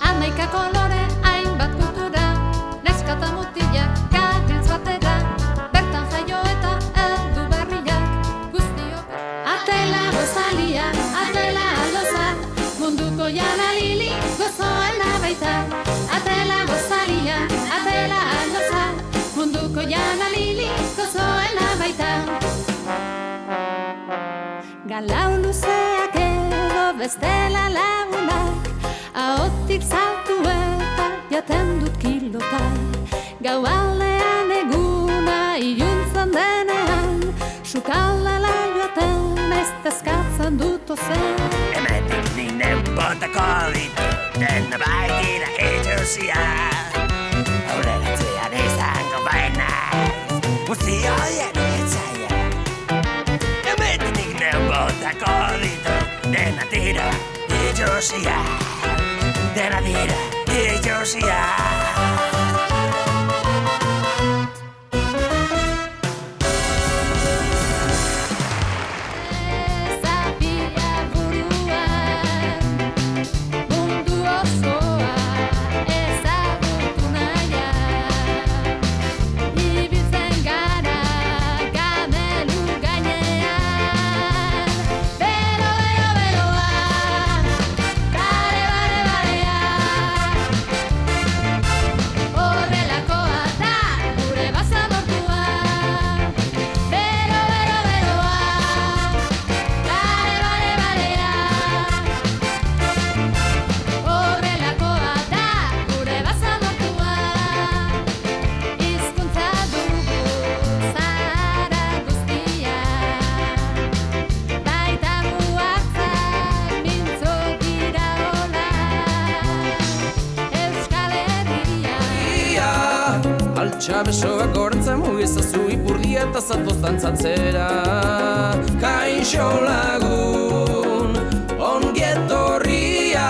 Hamaika kolore, hainbat kultura, neska eta mutilak gabiltz batera, bertan jaio eta heldu berriak, guztiok. Atela gozalia, atela aldoza, munduko jana lili, gozoena baita. Atela gozalia, atela aldoza, munduko jana lili, gozoena baita. Galau luzeak edo bestela lagunak, ahotik zautu eta jaten dut kilota. Gau aldean eguna iluntzen denean, sukaldela joaten ez tezkatzen dut ozen. Hemetik ninen botako ditut, dena baitira itxusia. Aurreratzean izango bainaiz, guzti horien etzaia. Hemetik ninen botako ditut, dena dira itxusia. Dena dira itxusia. Txabesoak gortzen mugizazu ipurdia eta zatoz dantzatzera. Kaixo lagun, ongi etorria.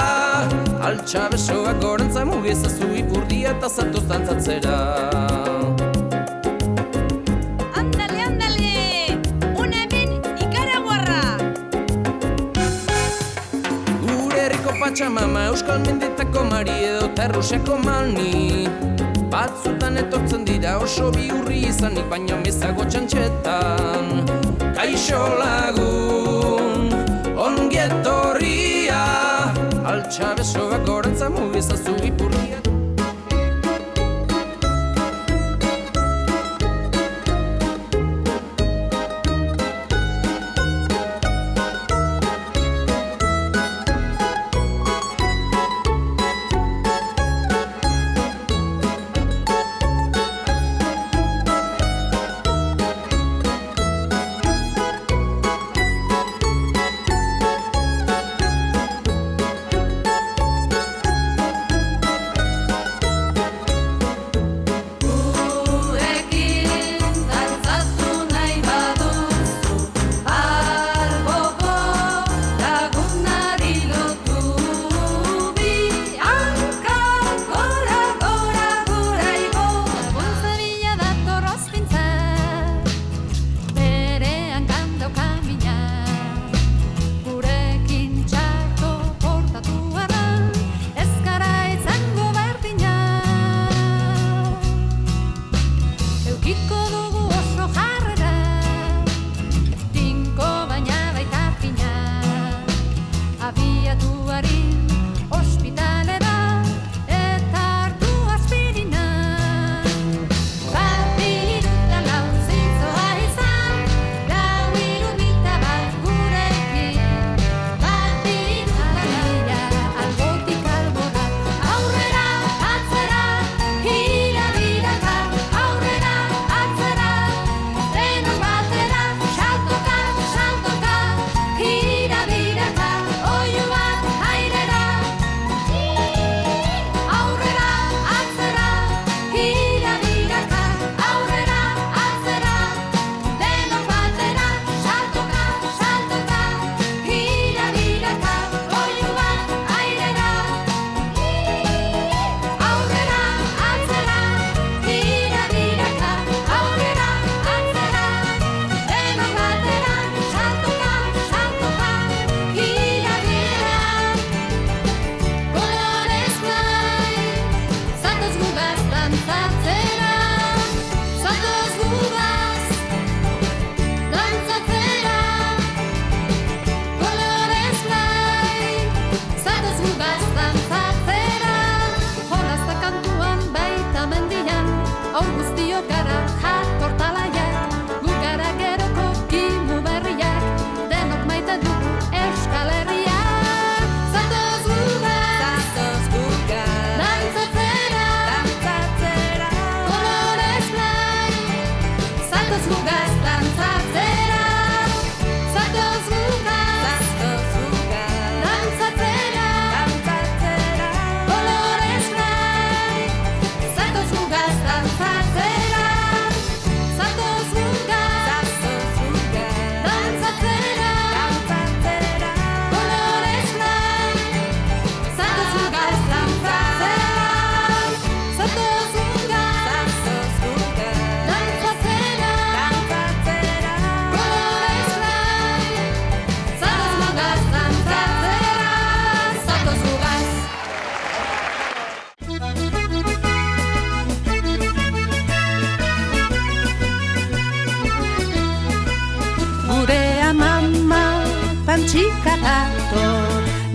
Altxabesoak gortzen mugizazu ipurdia eta zatoz dantzatzera. Andale, andale, una ben ikaraguarra. Gure herriko Patxamama, Euskal Mendetako Mari edo Terrusiako Mani. Batzutan etortzen dira oso bihurri izanik, baina mezago txantxetan. Kaixo lagun, ongi etorria. Altxabesoak gorantza mugizazu ipurria.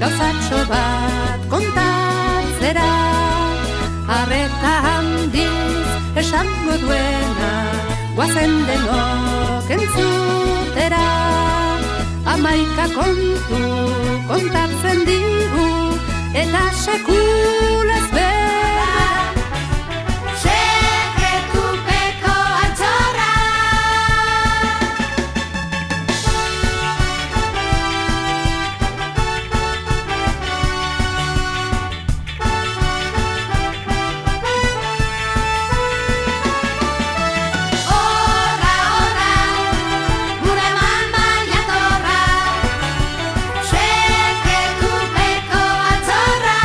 gauzatxo bat kontatzera, arreta handiz esango duena, guazen denok entzutera. Hamaika kontu kontatzen digu, eta sekulaz bera. Sekretupeko altxorra. Horra, horra, gure mama jatorra. Sekretupeko altxorra.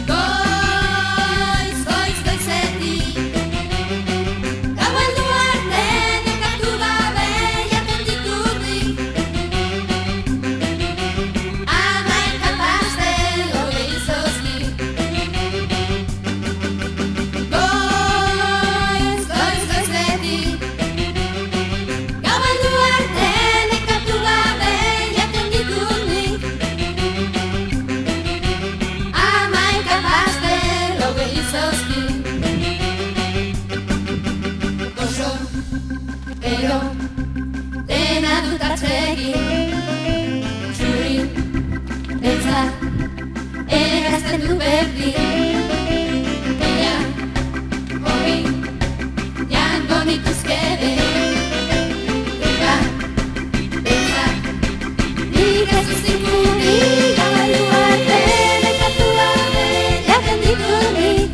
Goiz, goiz, goizetik, gau heldu arte nekatu gabe jaten ditudik. Hamaika pastel, hogei izozki. Goiz, goiz, goizetik, gau heldu arte nekatu gabe jaten ditudik. Hamaika pastel, hogei izozki. Goxo, ero, dena dut atsegin. Txuri, beltza, erazten du berdin. Ia, hobi, jango nituzke behin. Iba, beltza, nik ez uzikuni. Gabailu arte, nekatu gabe, jaten ditunik.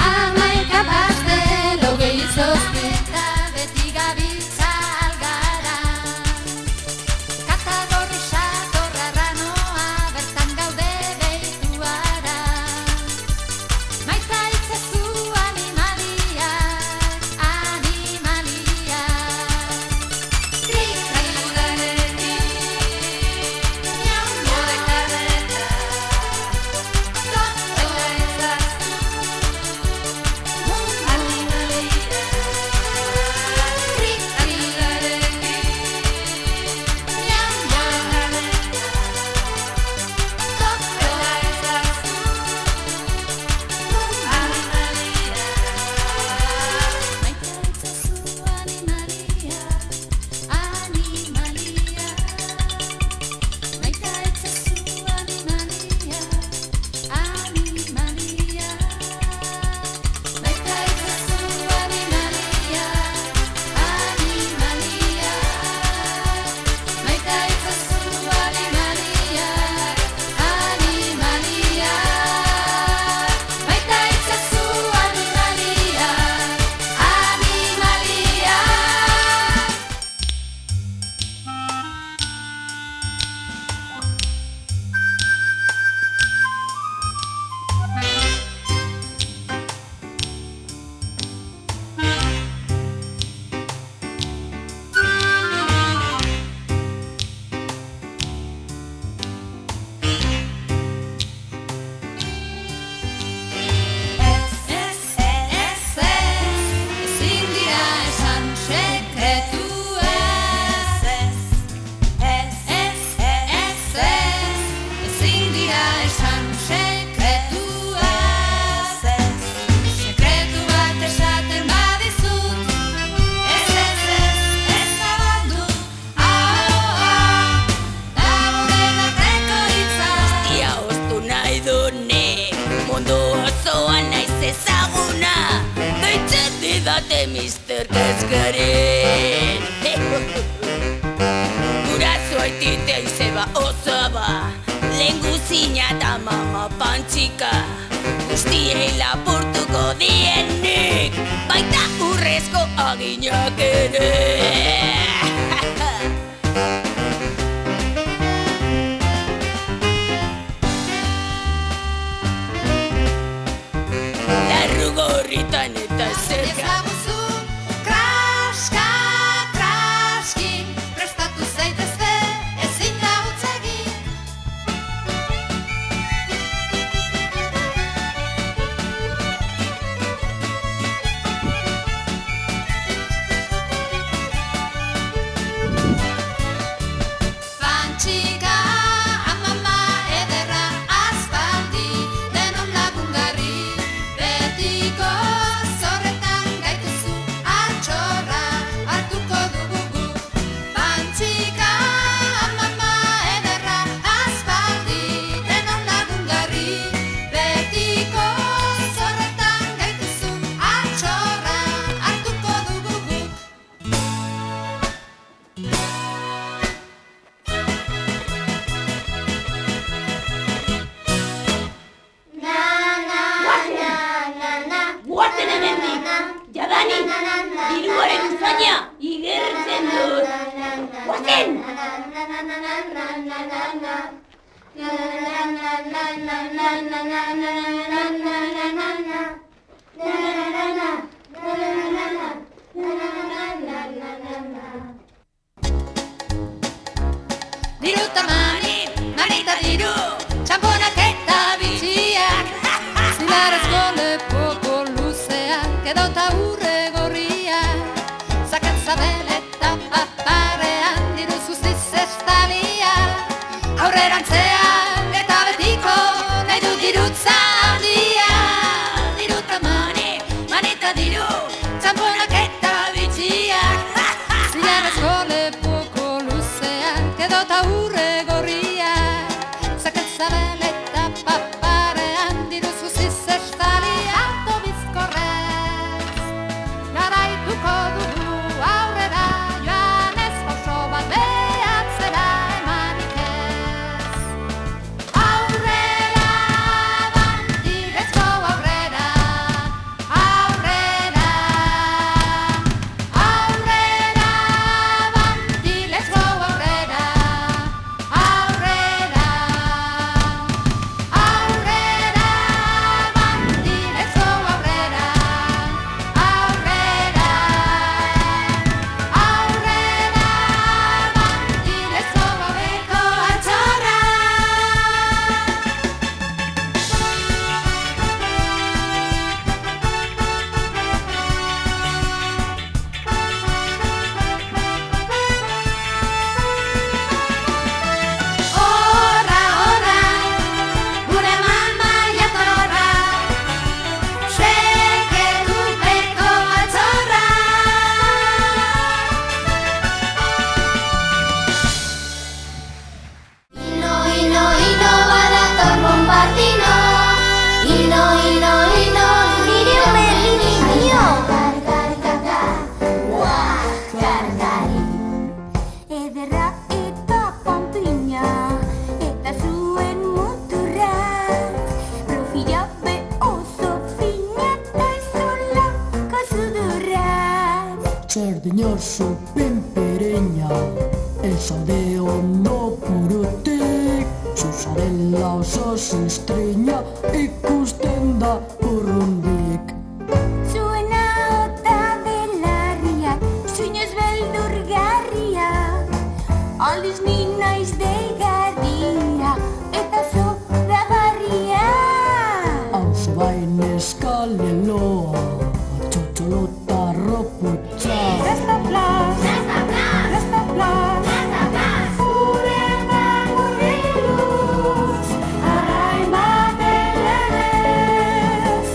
Hamaika pastel, hogei izozki. Eta beti gabiltza algara. Katagorri satorra ranoa, bertan gaude behitu ara. Maita itzazu animaliak, animaliak. Trikadudarekin, jaungo dekarreta. Tokto ezazu, animaliak. Trikadudarekin, jaungo dekarreta. Tokto ezazu, ezin dira esan sekretuez. Ezin dira esan sekretuez. Sekretu bat esaten badizut, ez zabaldu. Lagunen arteko hitza. Ia oztu nahi dunik, mundu osoan naiz ezaguna. Deitzen didate Mr. Kezkarin. Guraso aititea izeba osaba, lehen guzina eta mama pantxika. Guztiei lapurtuko dienik, baita urrezko aginak ere. Larru gorritan eta zerga. Ezaguzu, kraska, kraski, prestatu zaitezte, ezin da utz egin. hemendik, jadanik, diruaren usaina igertzen dut. Guazen! Diru eta manita diru, txamponak eta bitxiak, zilarrezko lepoko luzeak, edota urre gorriak, zakat zabel eta paparean, diru zuztiz estalia, aurrerantzean eta betiko, nahi du dirutza handia. Diru eta manita diru, txamponak eta bitxiak, zilarrezko lepoko luzeak, edota urre gorriak, zakat zabel eta paparean, diru zuztiz estalia, auto bizkorrez, garaituko dugu aurrera joan ez pauso bat behatzera emanik ez. Aurrera, bandirezko aurrera, aurrera, aurrera, bandirezko aurrera, aurrera, aurrera, bandirezko aurrera, aurrera, aurrera, bandirezko gabeko altxorra. Horra, horra, gure mama jatorra, sekelupeko altxorra. Ino, badator bombardino. Ino, nire Berlinino. Ederra eta panpina, eta zuen muturra, profila be oso fina, eta izolako sudurra. Txerdinazo pempereña, esaude ondo purutik, zuzarela oso zistreina, ikusten da urrundik. Zuen ahota belarriak, suinez beldurgarriak, aldiz ni naiz deigarria, eta zoragarria. Hauzo bain eskaleloa, txotxolota roputza. Rastaplas, uretan murgiluz, arrain baten legez,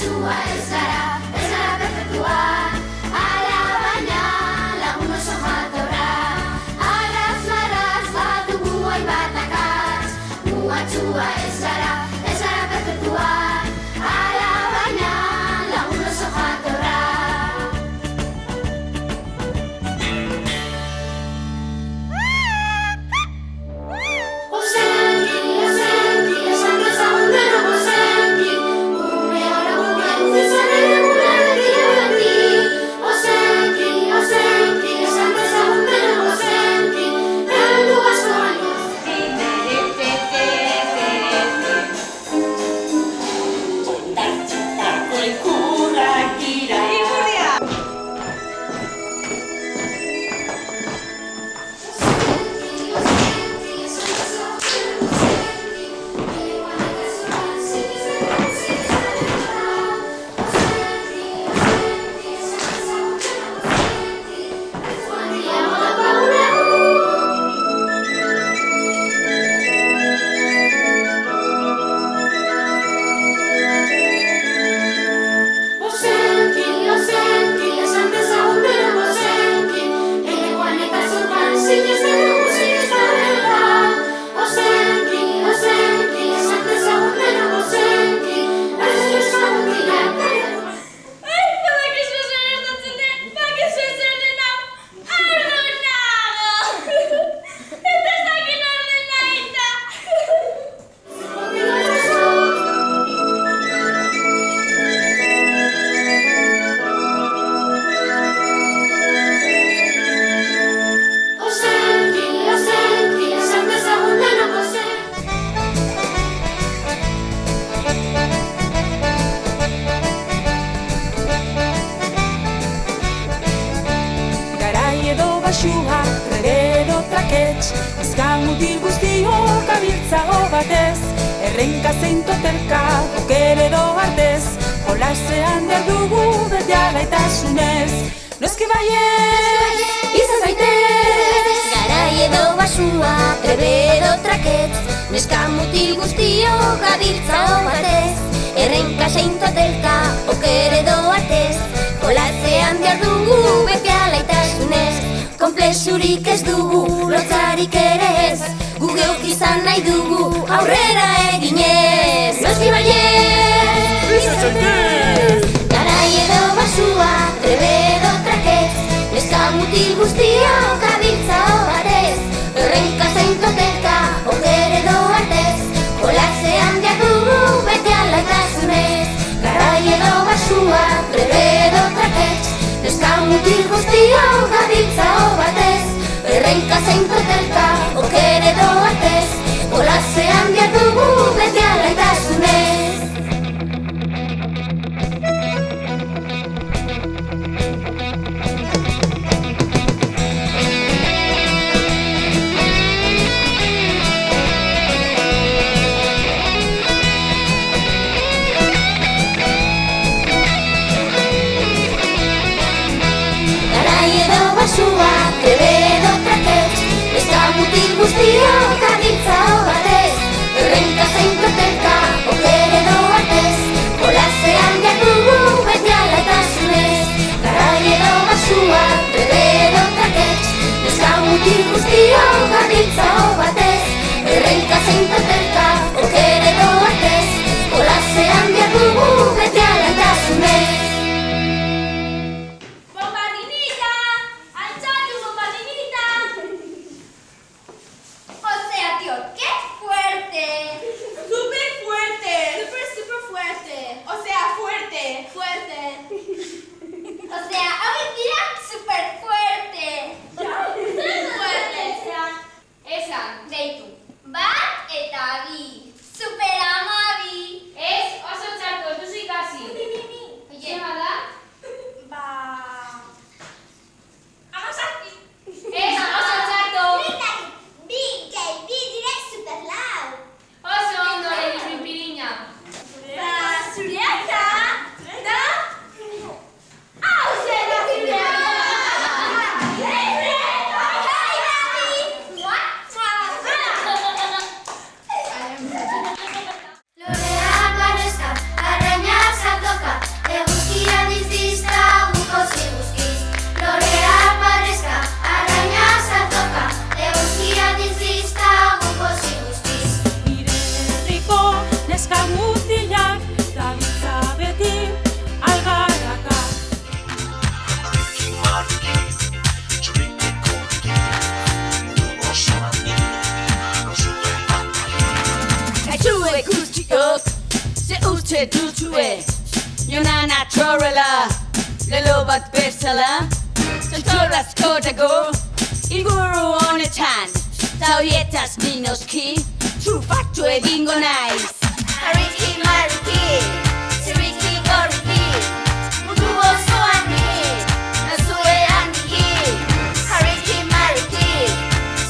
mugatsua ez gara perfektuak. Ala baina lagun oso jatorra, arras marras badugu hainbat akats. Mugatsua ez gara perfektuak. Ala baina lagun oso jatorra. Ozenki, esan dezagun denok ozenki. Ume oro ume izan ere gure beti. Ozenki, esan dezagun denok ozenki. Heldu asko baino. Ozenki, esan dezagun denok ozenki. Enekoan eta zorban sinesten dugu sinestabela. Ozenki, esan dezagun denok ozenki. Ez dezagun dira. Badakizu zer gertatzen den, badakizu zer den hau. Ardo nago! Eta ez dakit nor den nahita. Ozenki, esan dezagun denok ozenki. Garai edo basua, rege edo trakets, ezkamutil guztiok abiltzago batez, errenka zein totelka, oker edo artez, jolasean behar dugu beti alaitasunez. Noski baiez, izan zaitez! Garai edo basua, trebe edo traketz, neska mutil guztiok gabiltzago batez, errenka zein totelka, oker edo artez, jolasean behar dugu beti alaitasunez. Konplexurik ez dugu, lotzarik ere ez, gu geuk izan nahi dugu, aurrera eginez. Noski baiez, izan zaitez! Garai edo basua, trebe edo traketz, neska mutil guztiok gabiltzago batez, errenka zein totelka, oker edo artez, jolasean behar dugu beti alaitasunez. Garai edo basua, trebe edo traketz, neska mutil guztiok gabiltzago batez, errenka zein totelka, oker edo artez, jolasean behar dugu beti alaitasunez. Garai edo basua, trebe edo traketz, neska mutil guztiok gabiltzago batez, errenka neska mutilak, gabiltza beti algarraka. Kaixue guztiok, ze uste duzue, jona naturala, lelo bat bezala, zentorazko dago, inguru honetan, zauietaz ninoski, trufatu egingo naiz. Hariki mariki, ziriki goriki, mundu osoan ni, nazue handiki. Hariki mariki,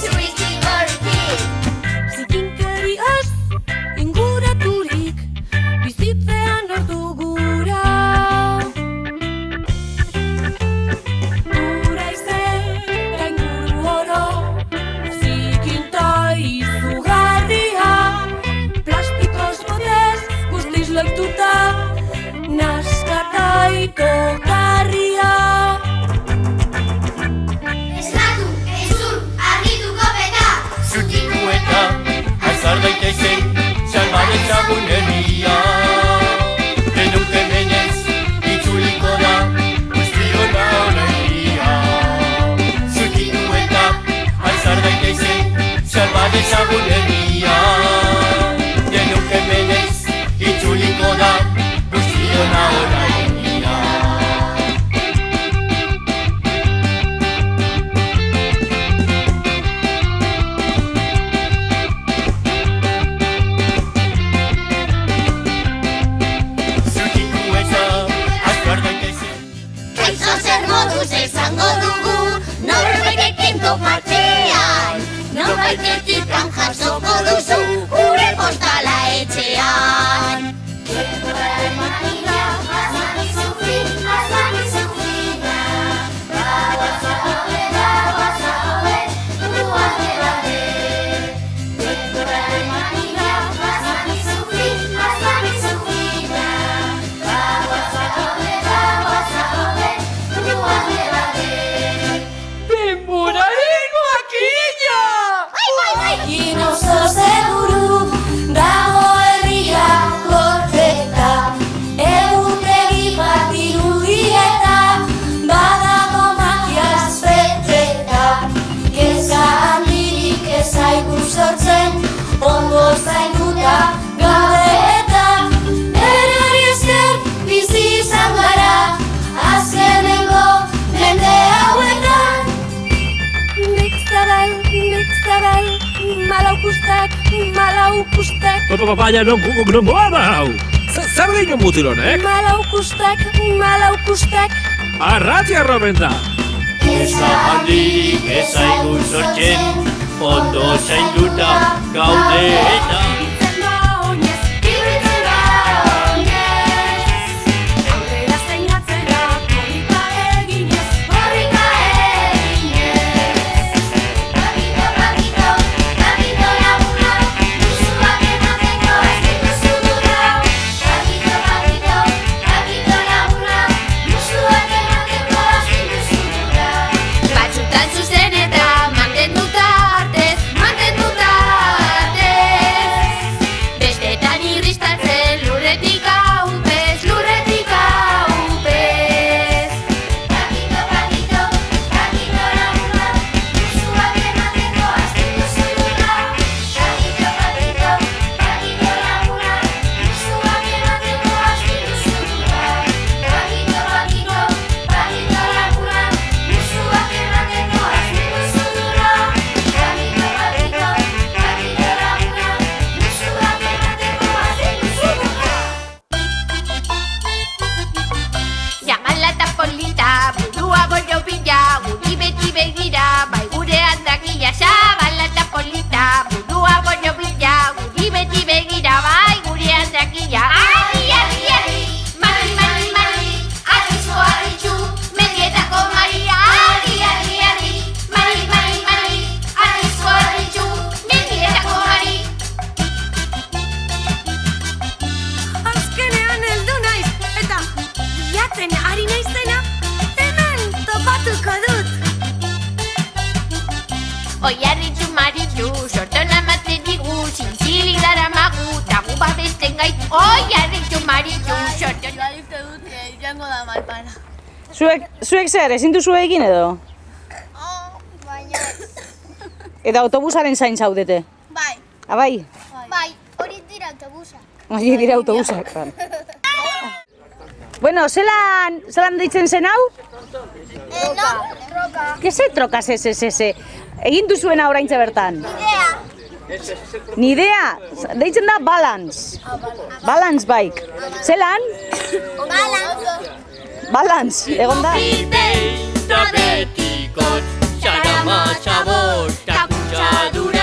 ziriki goriki. Zikinkeriaz inguraturik, bizitzean lortu gura. Gura izera inguru oro, zikinta izugarria, plastikoz botez guztiz loituta, naskata itogarria. Esnatu, entzun, argituko beta. Zutitu eta azar daitezen salba dezagun herria. Denok hemenez itzuliko da guztiona alegria. Zutitu eta azar daitezen salba dezagun herria. Denok hemenez itzuliko da guztiona alegria. Zutitu eta azkar daitezen Kaixo zer moduz esango dugu, norbaitekin topatean. Norbaitetik jasoko duzu, gure postala etxean. Denboraren makina! Gin oso seguru, dago herria gorreta, egutegi bat irudieta, badago magiaz beteta. Kezka handirik ez zaigu sortzen, ondo zainduta gaude eta erari esker bizi izan gara, azkenengo mende hauetan. Nik zabal, malaukustak, Baina, non goa hau? Zer gehiago mutil honek? malaukustak, Arratia roben da! Kezka handirik ez zaigu sortzen, ondo zainduta gaude eta Batzutan zuzen eta mantenduta artez. Bestetan irristatzen lurretik haupez. Pakito, laguna, musuak emateko hasten duzu lura. Pakito, laguna, musuak emateko hasten duzu lura. Pakito, laguna, musuak emateko hasten duzu lura. Jamala eta polita, burua goio bila, guri beti begira, bai gure handakia. Jamala eta polita, burua goio bila, guri beti begira, bai gure handakia. Arri, mari, arrizko arritxu, mendietako maria. Arri, mari, arrizko arritxu, mendietako mari. azkenean heldu naiz, eta bilatzen ari naizena, hemen topatuko dut. Oiarritxu maritxu, sortona maten digu, zintzilik dara magu, tagu babesten gait, oi, arritxu, maritxu, sortu. Uste dut, joango da malpara. Zuek zer, ezin duzu egin edo? Baina. Eta autobusaren zain zaudete? Bai. Abai? Bai, hori dira autobusa. Hori dira autobusak. Bueno, zelan deitzen zen hau? Troka. Que ze trokas ese? Egin duzuena oraintze bertan? Nidea, deitzen da balance. Balance bike. Zelan? Balance, egon da. Behin da betikoz, xarama, xabor, ta kutsadura.